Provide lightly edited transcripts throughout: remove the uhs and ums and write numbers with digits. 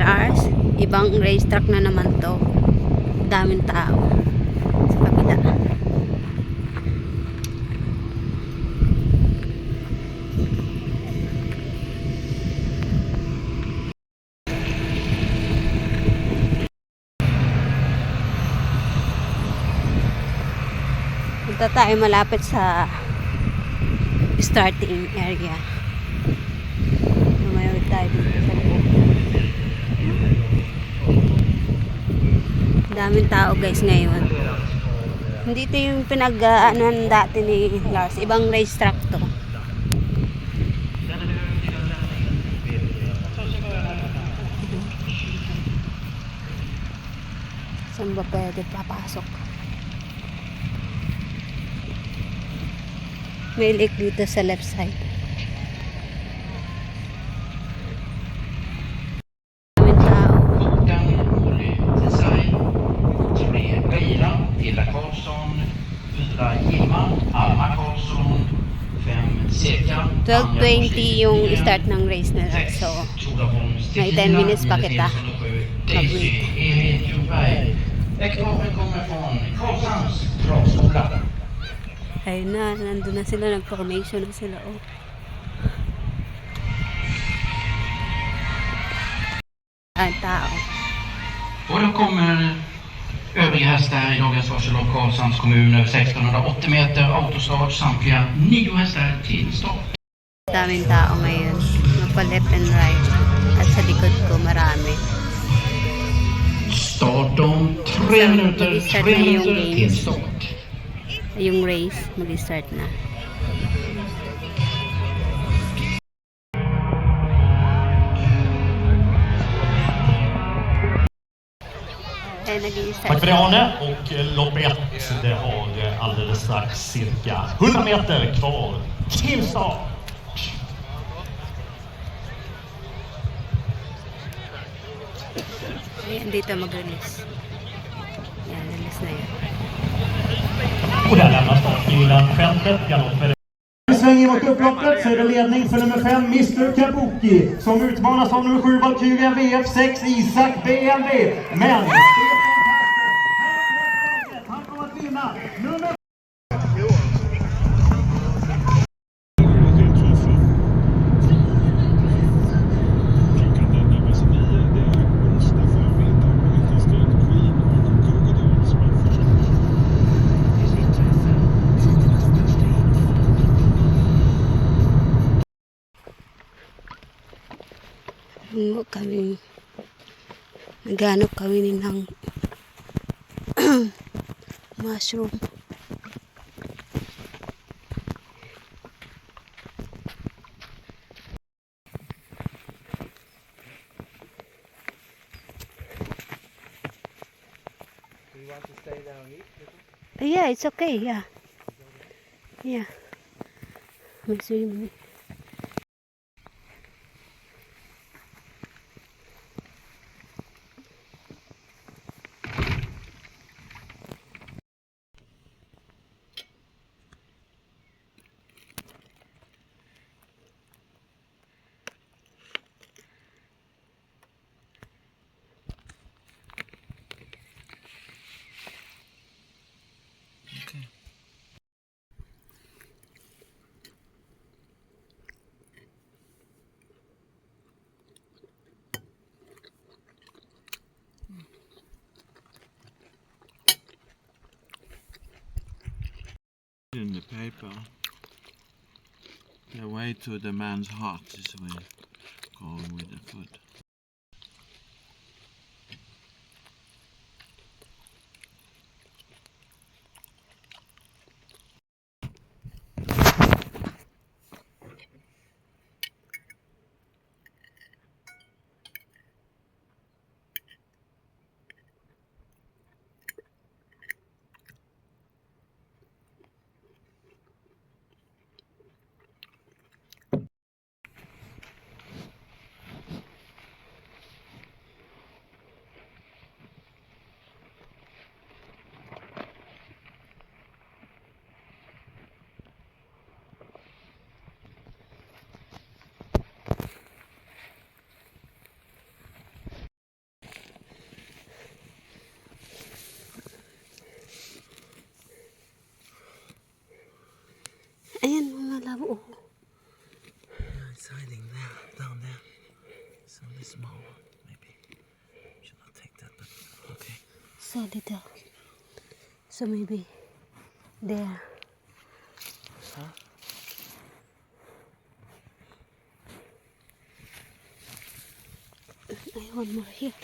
Lars. Ibang racetrack na naman to. Daming tao sa kabila. Punta tayo malapit sa starting area. Lumayo tayo dito sa loob. Daming tao guys ngayon. Hindi ito yung pinag-anuhan dati ni Lars. Ibang racetrack to. Saan ba pwede papasok? May lake dito sa left side. Daming tao. Tilda Karlsson, 4 Gimman, Alma Karlsson, 5 Seca, 12:20 yung start ng race na. So, may 10 minutes pa kita mag-wait. Ekvapen kommer från Karlshamns travskola. Ayun na, nandun na sila, nag-formation na sila. Oh. Ang tao. Och då kommer övriga hästar i dagens varselopp. Karlshamns kommun över 1680 meter autostart, samtliga 9 hästar till start. Daming tao ngayon. Magpa-left and right. At sa likod ko marami. Start om 3 minuter, 3 minuter till start. Yung race, mag-start na. Tack för det Arne, och lopp 1 det har alldeles strax cirka 100 meter kvar till start. Ayan, dito mag-release. Yan, release na yan. Och där lämnar startbilen fältet, galopper. Svänger mot upploppet så är det ledning för nummer 5 Mr. Kabuki som utmanas av nummer 7 Valkyria VF6 Isak BMW. Men han kommer att vinna nummer. Naghanap kami ng mushroom. You want to stay there and eat? Yeah, it's okay. Yeah. Yeah. Mushroom. In the paper, the way to the man's heart is with going with the foot. Ayan, mga labo. Oh. It's hiding there, down there. It's only small one, maybe. Should not take that, but okay. So little. So maybe there. Huh? I want more here.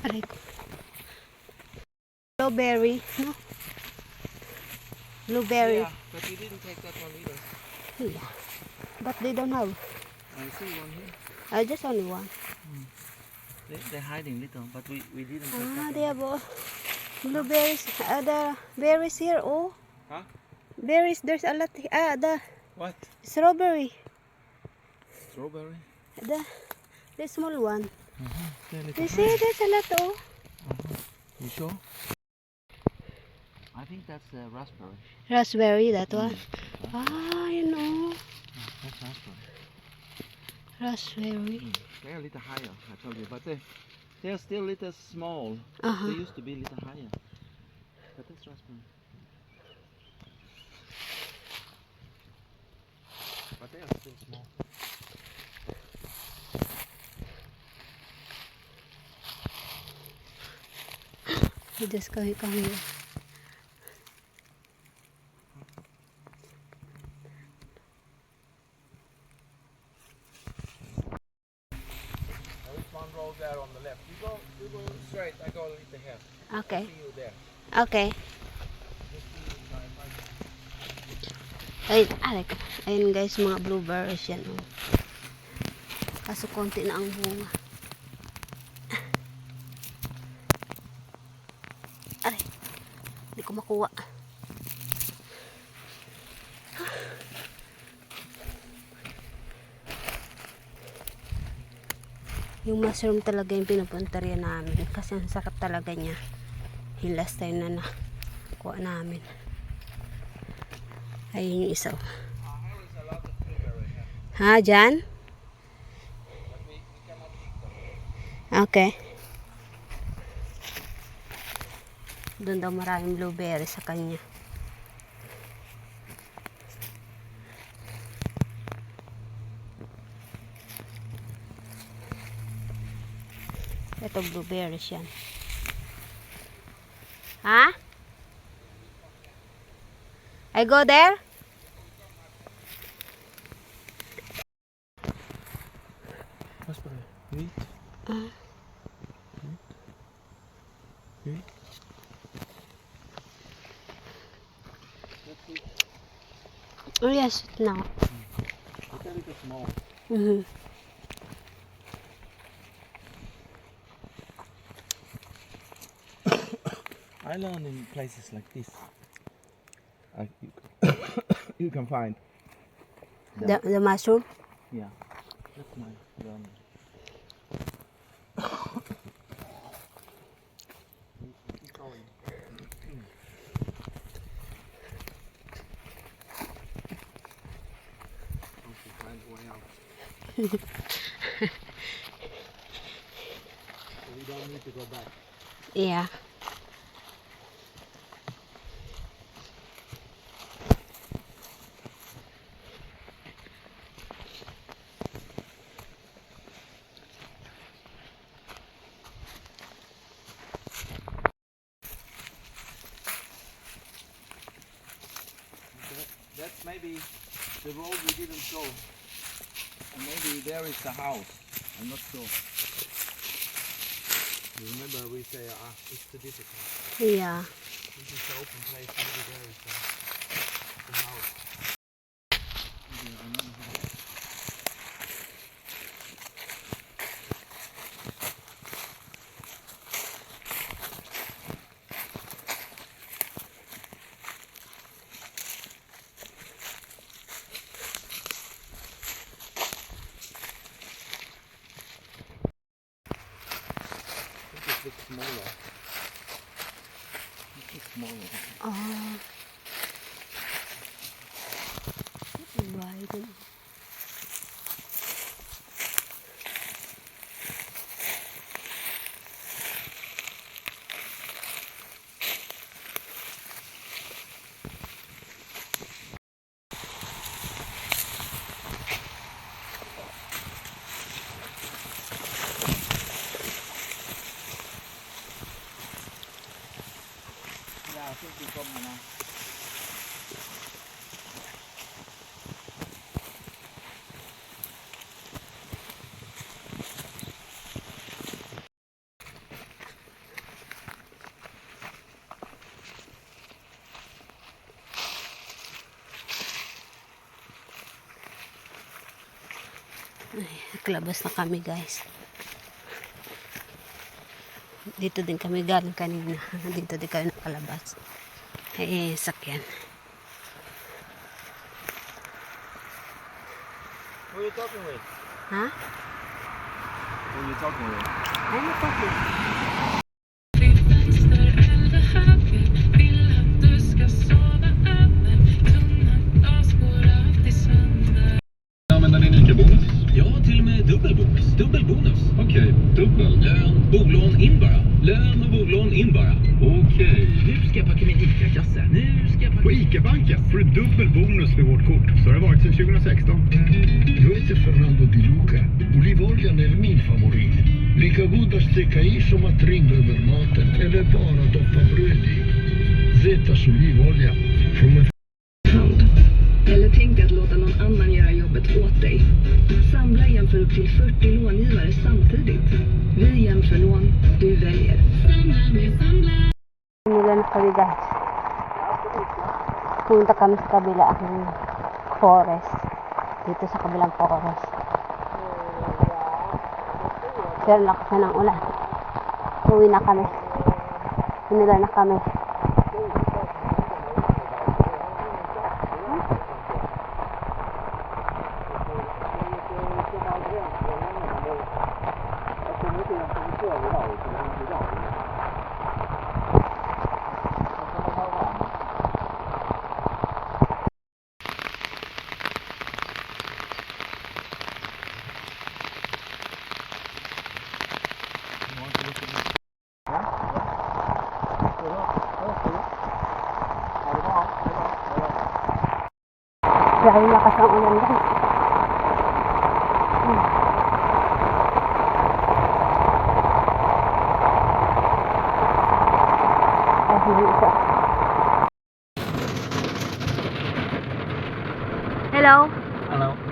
Aray ko. Blueberry, no? Blueberry. Yeah, but we didn't take that one either. Yeah. But they don't have. I see one here. Just only one. They're hiding little, but we didn't take Ah, that they have blueberries. The berries here. Oh, Huh? berries. There's a lot. The What? strawberry. Strawberry? The small one. They're little You see, there's a lot. Oh. You sure? I think that's raspberry. Raspberry, that one. Ah, you know. That's raspberry. Raspberry. They're a little higher, I told you, but they're still a little small. Uh-huh. They used to be a little higher. But that's raspberry. But they are still small. You just come here. There's one road there on the left. You go straight, I go a little here. Okay. See you there. Okay. Ayun, ayun guys, mga blueberries yan. Oh. Kaso konti na ang bunga. Aray, hindi ko makuha. Yung mushroom talaga yung pinupunta rin namin. Kasi ang sarap talaga niya. Yung last time na nakuha namin. Ayun yung isa. Here is a lot of blueberry here. Ha, dyan? But we cannot eat them. Okay. Doon daw maraming blueberry sa kanya. Ito blueberries yan. Ha? I go there? Raspberry. Wheat. Wheat. Oh yes, no. It's a little small. Mm-hmm. I learn in places like this. You can find. The mushroom? Yeah. That's my learning. Find a way out. So we don't need to go back. Yeah. That's maybe the road we didn't go. And maybe there is the house. I'm not sure. You remember we say, it's too difficult. Yeah. This is the open place. Maybe there is the house. Maybe another house. smaller. This is smaller. Oh. Right. Yeah, I think you come now. Naglabas na kami guys. Dito din kami galing kanina. Dito din kami nakalabas. Sakyan. Who are you talking with? Ha? Who are you talking with? Ano to? Använder ni Ica-bonus? Ja, till och med dubbelbonus. Dubbelbonus. Okej, dubbel. Lön, bolån in bara. Lön och bolån in bara. Okej. Nu ska jag packa min Ica-kasse. Nu ska jag packa... På ICA-banken får du dubbel bonus med vårt kort. Så har det varit sedan 2016. Jag heter Fernando Di Luca. Olivoljan är min favorit. Lika god att steka i som att ringa över maten. Eller bara doppa bröd i. Zetas olivolja. Från en hand. Eller tänk att låta någon annan göra jobbet åt dig. Samla igen för upp till 40 långivare samtidigt. Vi jämför lån, du väljer. Nila na kami guys. Punta kami sa kabilang forest. Dito sa kabilang forest. Pero lakas na ng ulan. Uwi na kami. Nila na kami. Dahil lakas ang ulan guys. Hello. Hello.